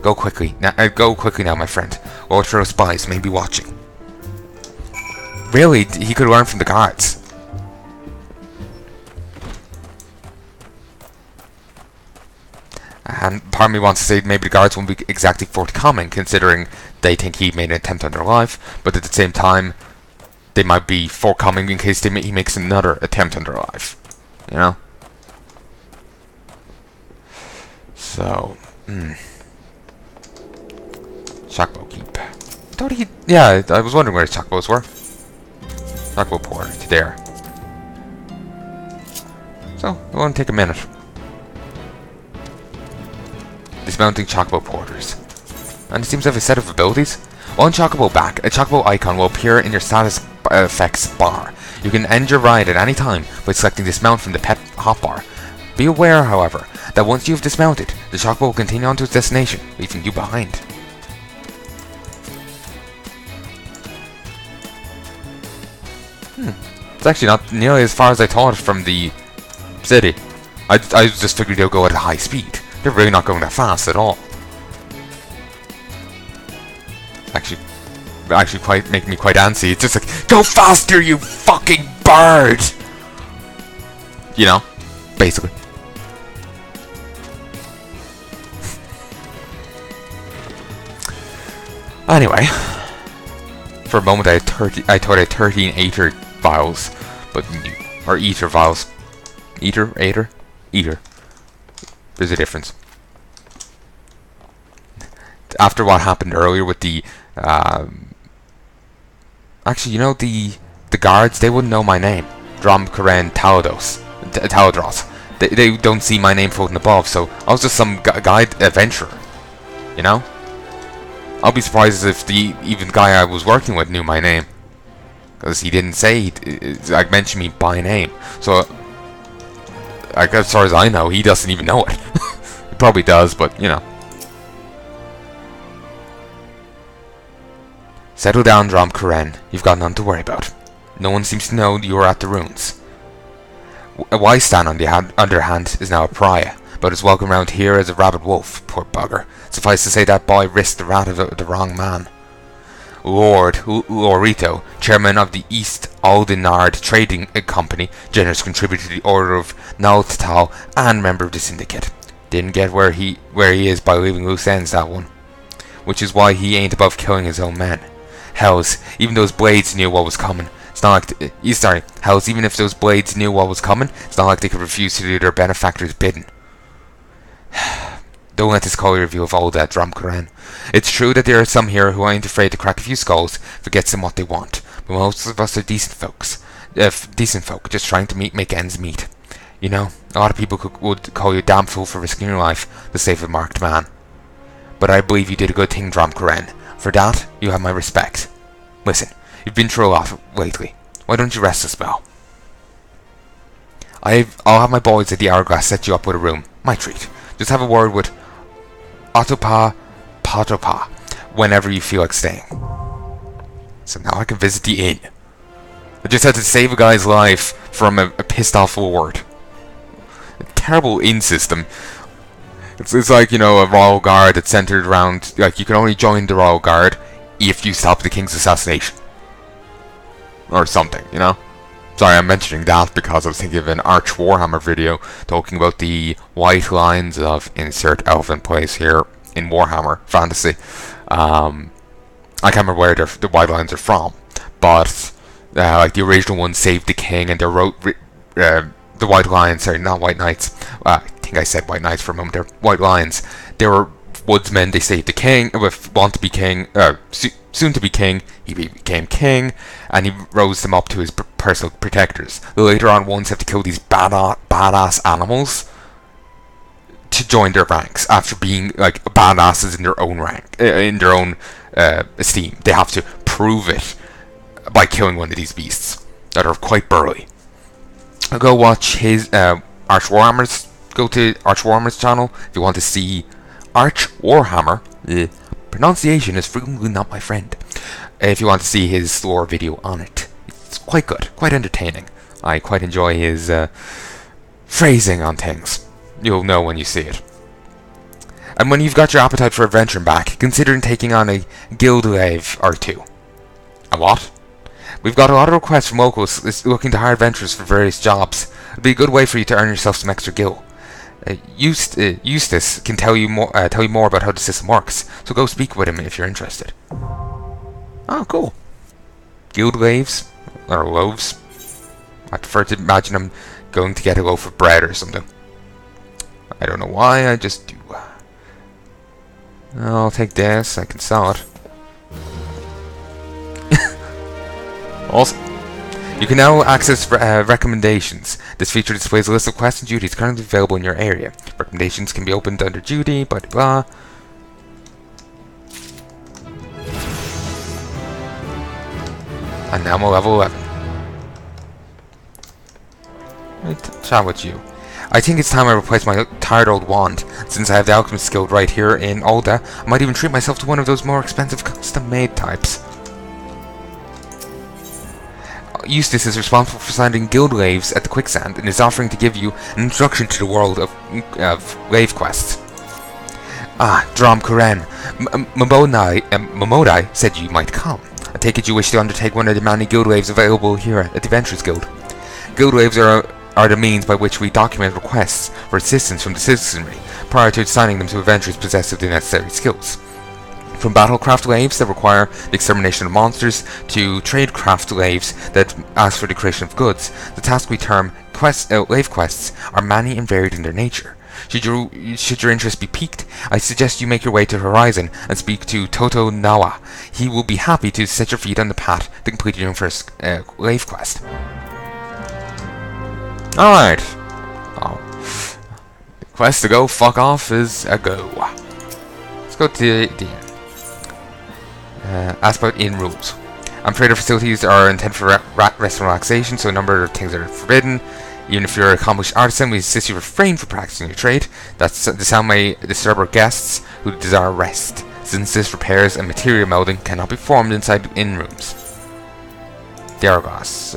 Go quickly. Go quickly now, my friend. Ultra spies may be watching. Really? He could learn from the guards. And part of me wants to say maybe the guards won't be exactly forthcoming, considering they think he made an attempt on their life, but at the same time, they might be forthcoming in case he makes another attempt on their life. You know? So, Chocobo Keep. Yeah, I was wondering where the Chocobos were. Chocobo Port, there. So, it won't take a minute. Dismounting Chocobo Porters. And it seems to have a set of abilities. On Chocobo back, a Chocobo icon will appear in your status effects bar. You can end your ride at any time by selecting dismount from the pet hotbar. Be aware, however, that once you've dismounted, the Chocobo will continue on to its destination, leaving you behind. It's actually not nearly as far as I thought from the city. I just figured they'll go at a high speed. They're really not going that fast at all. Actually quite making me quite antsy. It's just like, go faster, you fucking bird! You know? Basically. Anyway. For a moment I thought I had 13 Aether vials. But, or Ether vials. Aether? Ether. There's a difference. After what happened earlier with the actually, you know, the guards, they wouldn't know my name. Dromkaren Taladros. They don't see my name floating above, so I was just some guide adventurer. You know? I'll be surprised if the even guy I was working with knew my name. Because he didn't say, like, mention me by name. So, like, as far as I know, he doesn't even know it. He probably does, but, you know. Settle down, Dromkaren. You've got none to worry about. No one seems to know you are at the ruins. A wise stand on the other hand is now a pariah, but is welcome round here as a rabid wolf, poor bugger. Suffice to say that boy risked the wrath of the wrong man. Lord Lorito, chairman of the East Aldenard Trading Company, generous contributor to the Order of Nald'thal, and member of the Syndicate. Didn't get where he is by leaving loose ends, that one. Which is why he ain't above killing his own men. Hells, even those blades knew what was coming. It's not like hells, even if those blades knew what was coming, it's not like they could refuse to do their benefactor's bidding. Don't let this call your view of Ul'dah, Dromkaren. It's true that there are some here who ain't afraid to crack a few skulls if it gets them what they want, but most of us are decent folk, just trying to make ends meet. You know, a lot of people would call you a damn fool for risking your life to save a marked man. But I believe you did a good thing, Dromkaren. For that, you have my respect. Listen, you've been through a lot lately. Why don't you rest a spell? I'll have my boys at the Hourglass set you up with a room. My treat. Just have a word with Patopa whenever you feel like staying. So now I can visit the inn. I just had to save a guy's life from a pissed off lord. A terrible inn system. It's like, you know, a royal guard that's centered around, like, you can only join the royal guard if you stop the king's assassination. Or something, you know? Sorry, I'm mentioning that because I was thinking of an Arch Warhammer video talking about the white lines of insert elven place here in Warhammer Fantasy. I can't remember where the white lines are from, but like the original one saved the king, and they wrote the white lions, sorry, not white knights. I think I said white knights for a moment there. White lions. They were woodsmen. They saved the king. Want to be king. Soon to be king. He became king, and he rose them up to his personal protectors. Later on, ones have to kill these badass animals to join their ranks after being like badasses in their own rank, in their own esteem. They have to prove it by killing one of these beasts that are quite burly. I'll go watch his Arch Warhammer's. Go to Arch Warhammer's channel if you want to see Arch Warhammer. The pronunciation is frequently not my friend. If you want to see his lore video on it, it's quite good, quite entertaining. I quite enjoy his phrasing on things. You'll know when you see it. And when you've got your appetite for adventuring back, consider taking on a guildleve or two. A what? We've got a lot of requests from locals looking to hire adventurers for various jobs. It'd be a good way for you to earn yourself some extra gil. Eustace can tell you more about how the system works, so go speak with him if you're interested. Oh, cool. Guildleves, or loaves. I prefer to imagine I'm going to get a loaf of bread or something. I don't know why, I just do. I'll take this, I can sell it. Also, you can now access recommendations. This feature displays a list of quests and duties currently available in your area. Recommendations can be opened under duty, blah blah blah. And now I'm a level 11. Let me chat with you. I think it's time I replace my tired old wand. Since I have the alchemist guild right here in Ul'dah, I might even treat myself to one of those more expensive custom-made types. Eustace is responsible for finding guildleves at the quicksand and is offering to give you an introduction to the world of lave quests. Ah, Drom Kuren. Miqo'te said you might come. I take it you wish to undertake one of the many guildleves available here at the Adventurers Guild. Guildleves are the means by which we document requests for assistance from the citizenry prior to assigning them to adventurers possessed of the necessary skills. From battlecraft laves that require the extermination of monsters to tradecraft laves that ask for the creation of goods, the task we term lave quests are many and varied in their nature. Should your interest be piqued, I suggest you make your way to Horizon and speak to Toto Nawa. He will be happy to set your feet on the path to complete your first lave quest. Alright. Oh. The quest to go fuck off is a go. Let's go to the inn. Ask about inn rules. Trader facilities are intended for rest and relaxation, so a number of things are forbidden. Even if you're an accomplished artisan, we insist you refrain from practicing your trade. The sound may disturb our guests who desire rest, since this repairs and material melding cannot be performed inside inn rooms. Derogos.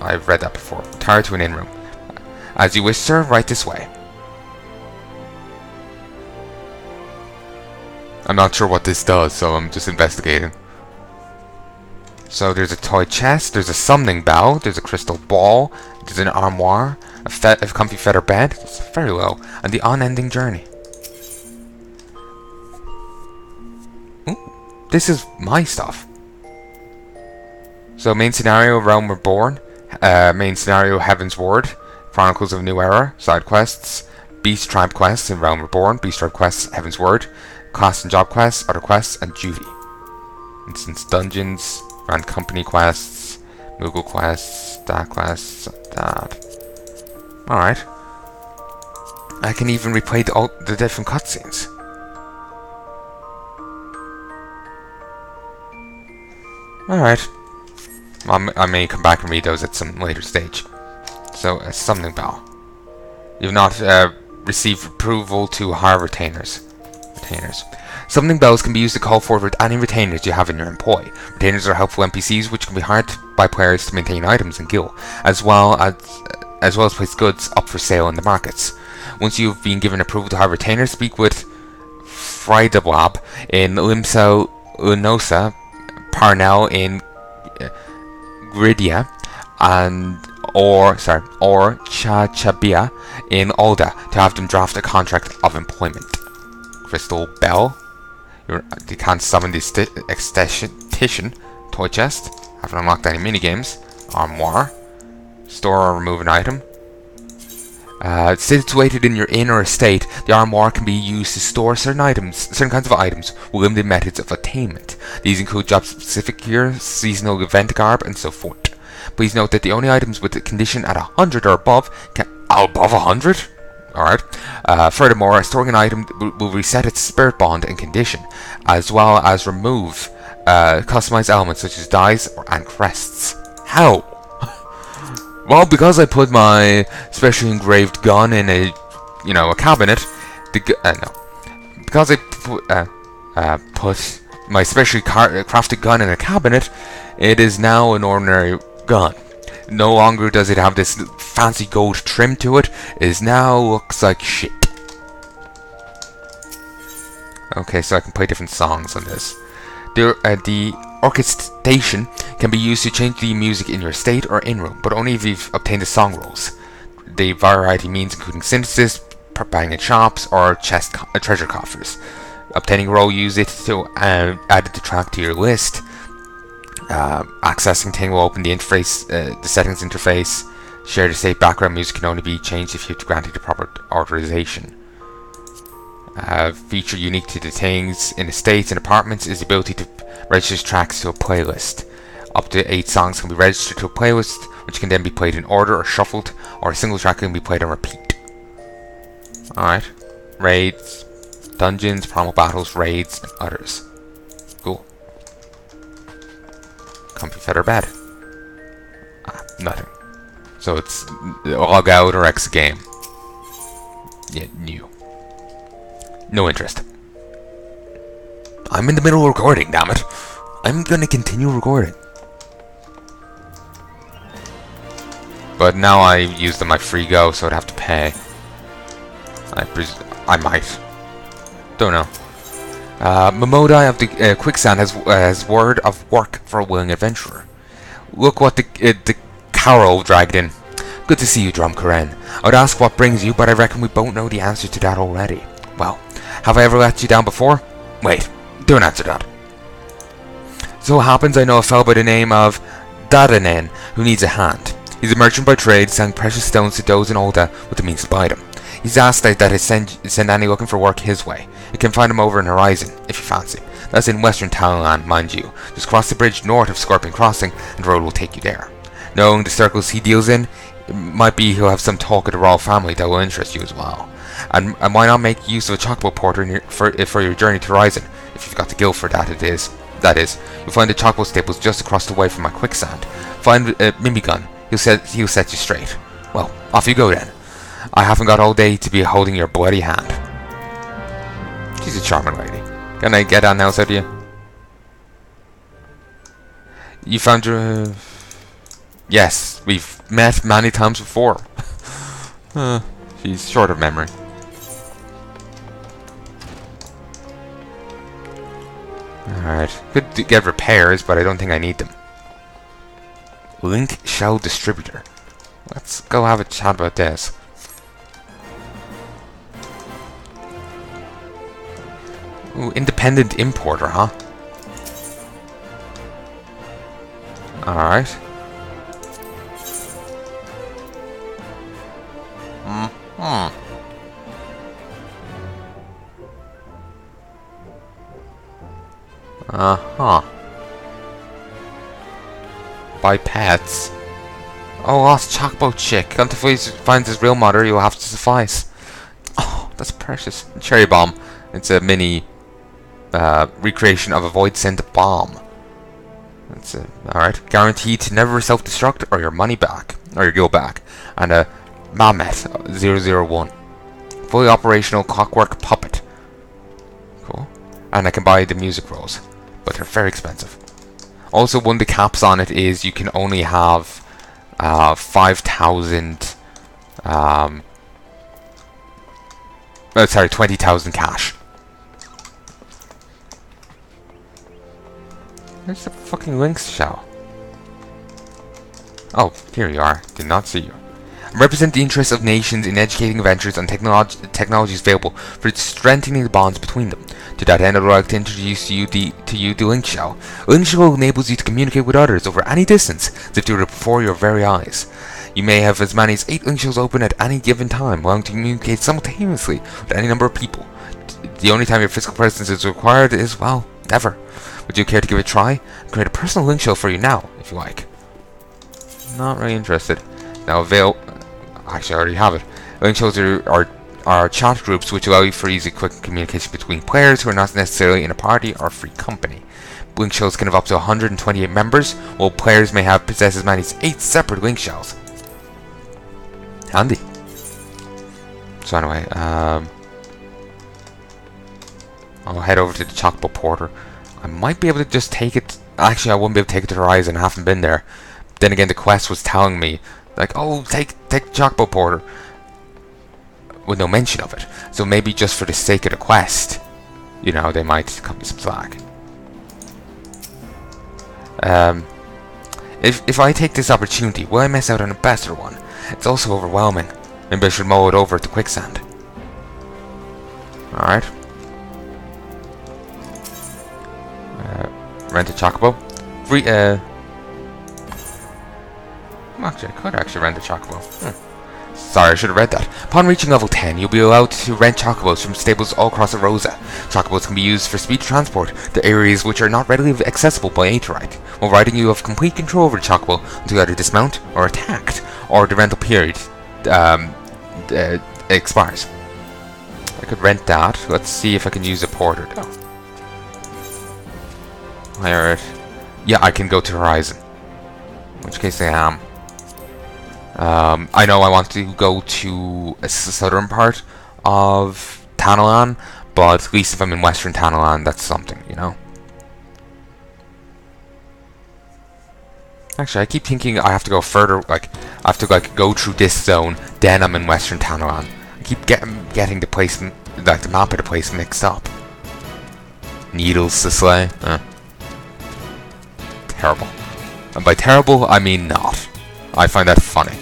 I've read that before. Retire to an inn room. As you wish, sir, right this way. I'm not sure what this does, so I'm just investigating. So there's a toy chest, there's a summoning bow, there's a crystal ball, there's an armoire, a comfy feather bed, it's very low, and the unending journey. Ooh, this is my stuff. So main scenario, Realm Reborn, main scenario, Heaven's Ward, Chronicles of New Era, side quests, Beast Tribe quests in Realm Reborn, Beast Tribe quests, Heaven's Word, class and job quests, other quests, and duty. Instance dungeons, Grand Company quests, Moogle quests, that. Alright. I can even replay the different cutscenes. Alright. I may come back and read those at some later stage. So, a summoning bow. You've not received approval to hire retainers. Summoning bells can be used to call forward any retainers you have in your employ. Retainers are helpful NPCs which can be hired by players to maintain items in guild, as well as place goods up for sale in the markets. Once you've been given approval to hire retainers, speak with Frydabwab in Limsa Unosa, Parnell in Gridia, or Chachabia in Ul'dah to have them draft a contract of employment. Crystal Bell. You can't summon the Extension toy chest. Haven't unlocked any minigames. Armoire. Store or remove an item. Situated in your inn or estate, the armoire can be used to store certain kinds of items with limited methods of attainment. These include job-specific gear, seasonal event garb, and so forth. Please note that the only items with the condition at 100 or above can... Above 100? Alright. Furthermore, storing an item will reset its spirit bond and condition, as well as remove customized elements such as dyes and crests. How? Well, because I put my specially engraved gun in a cabinet. Because I put my specially crafted gun in a cabinet, it is now an ordinary gun. No longer does it have this fancy gold trim to it. It now looks like shit. Okay, so I can play different songs on this. The orchestration can be used to change the music in your state or in-room, but only if you've obtained the song rolls. The variety means including synthesis, banging shops, or treasure coffers. Obtaining a roll, use it to add the track to your list. Accessing thing will open the interface, the settings interface. Share the state background music can only be changed if you have granted the proper authorization. Feature unique to the things in estates and apartments is the ability to register tracks to a playlist. Up to 8 songs can be registered to a playlist, which can then be played in order or shuffled, or a single track can be played on repeat. Alright. Raids, dungeons, primal battles, raids, and others. Cool. Comfy feather bed. Nothing. So it's log out or exit game. Yeah, new. No interest. I'm in the middle of recording, damn it. I'm gonna continue recording. But now I used my free go, so I'd have to pay. I might. Don't know. Miqo'te of the Quicksand has word of work for a willing adventurer. Look what the Carol dragged in. Good to see you, Drum Karen. I would ask what brings you, but I reckon we both know the answer to that already. Well, have I ever let you down before? Wait, don't answer that. So it happens I know a fellow by the name of Dadanen who needs a hand. He's a merchant by trade, selling precious stones to those in Ul'dah with the means to buy them. He's asked that I send any looking for work his way. You can find him over in Horizon, if you fancy. That's in western Townland, mind you. Just cross the bridge north of Scorpion Crossing, and the road will take you there. Knowing the circles he deals in, it might be he'll have some talk of the royal family that will interest you as well. And why not make use of a chocobo porter for your journey to Horizon, if you've got the guild for that That is, you'll find the chocobo stables just across the way from my quicksand. Find Mimigun, he'll set you straight. Well, off you go then. I haven't got all day to be holding your bloody hand. She's a charming lady. Can I get that now, out of you? You found your... Yes, we've met many times before. She's short of memory. Alright, could get repairs, but I don't think I need them. Link Shell Distributor. Let's go have a chat about this. Ooh, independent importer, huh? Alright. Uh-huh. Buy pets. Oh, lost chocobo chick. Until he finds his real mother, you'll have to suffice. Oh, that's precious. Cherry bomb. It's a mini recreation of a void sent bomb. That's alright. Guaranteed to never self-destruct or your money back. Or your guild back. And a Mammoth 001. Fully operational clockwork puppet. Cool. And I can buy the music rolls. But they're very expensive. Also, one of the caps on it is you can only have 5,000 sorry, 20,000 cash. Where's the fucking links shell? Oh, here you are. Did not see you. I represent the interests of nations in educating adventurers on technologies available for strengthening the bonds between them. To that end, I would like to introduce you the link shell. Link shell enables you to communicate with others over any distance, as if they were before your very eyes. You may have as many as 8 link shells open at any given time, allowing to communicate simultaneously with any number of people. The only time your physical presence is required is, well, never. Would you care to give it a try? I'll create a personal link shell for you now, if you like. Not really interested. Now actually I already have it. Link shells are chat groups which allow you for easy, quick communication between players who are not necessarily in a party or free company. Link shells can have up to 128 members, while players may possess as many as 8 separate link shells. Handy. So anyway, I'll head over to the Chocobo Porter. I might be able to just take it. Actually, I wouldn't be able to take it to Horizon. I haven't been there. Then again, the quest was telling me, like, oh, take the Chocobo Porter, with no mention of it. So maybe just for the sake of the quest, you know, they might cut me some slack. If I take this opportunity, will I miss out on a better one? It's also overwhelming. Maybe I should mow it over to quicksand. Alright. Rent a chocobo. Free, actually, I could actually rent a chocobo. Sorry, I should have read that. Upon reaching level 10, you'll be allowed to rent chocobos from stables all across Rosa. Chocobos can be used for speed transport to areas which are not readily accessible by Aetheryte. While riding, you have complete control over the chocobo until you either dismount or attacked, or the rental period expires. I could rent that. Let's see if I can use a porter though. Hire it. Yeah, I can go to Horizon. In which case I am. I know I want to go to a southern part of Tanalan, but at least if I'm in western Tanalan, that's something, you know? Actually, I keep thinking I have to go further, like, I have to, like, go through this zone, then I'm in western Tanalan. I keep getting the place, like, the map of the place mixed up. Needles to slay? Terrible. And by terrible, I mean not. I find that funny.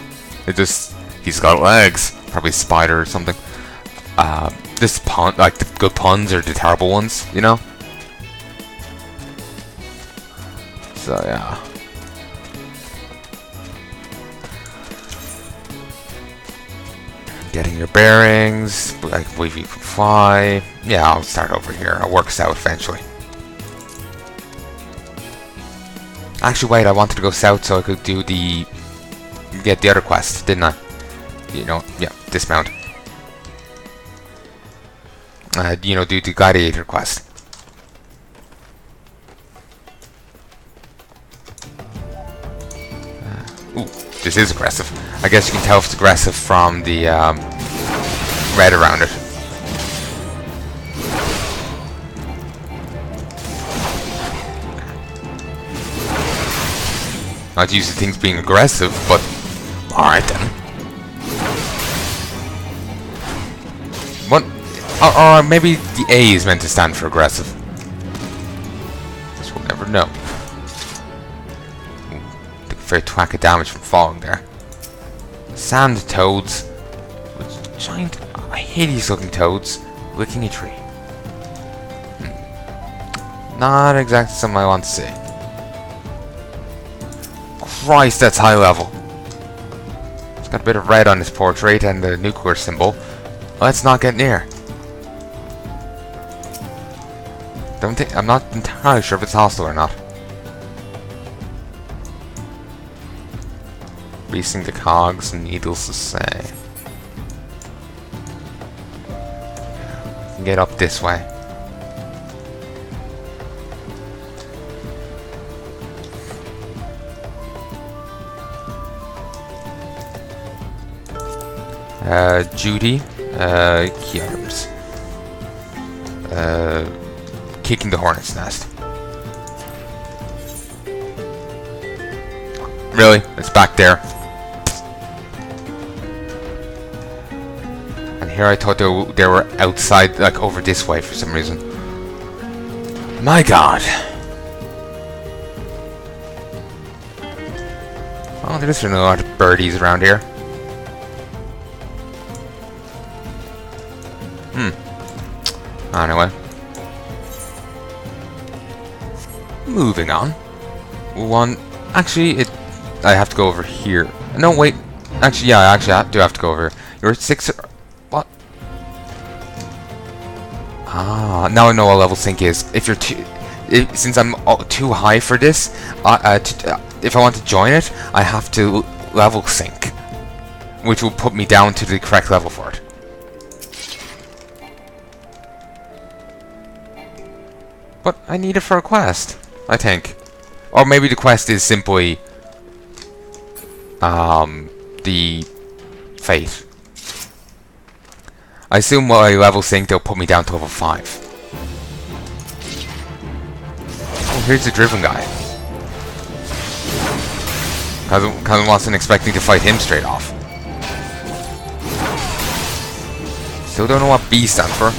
It just, he's got legs. Probably a spider or something. This pun, like the good puns are the terrible ones, you know? So yeah. Getting your bearings, I believe you can fly. Yeah, I'll start over here. I'll work south eventually. Actually, wait, I wanted to go south so I could do get the other quest, didn't I? You know, yeah, dismount. You know, do the gladiator quest. Ooh, this is aggressive. I guess you can tell if it's aggressive from the red around it. Not used to things being aggressive, but alright then. What? Or maybe the A is meant to stand for aggressive. Guess we'll never know. Took a fair twack of damage from falling there. Sand toads. Giant, hideous looking toads licking a tree. Not exactly something I want to see. Christ, that's high level. It's got a bit of red on his portrait and the nuclear symbol. Let's not get near. I'm not entirely sure if it's hostile or not. Beasting the cogs, needless to say. Can get up this way. Judy, key items. Kicking the hornet's nest. Really? It's back there. And here I thought they were outside, like over this way for some reason. My god. Oh, there's a lot of birdies around here. Anyway. Moving on. Actually, I have to go over here. No, wait. Actually, yeah, I do have to go over here. You're 6... What? Ah, now I know what level sync is. If you're since I'm too high for this, if I want to join it, I have to level sync. Which will put me down to the correct level for it. But I need it for a quest, I think. Or maybe the quest is simply the fate. I assume while I level sync, they'll put me down to level 5. Oh, here's the driven guy. Cause I wasn't expecting to fight him straight off. Still don't know what B stands for.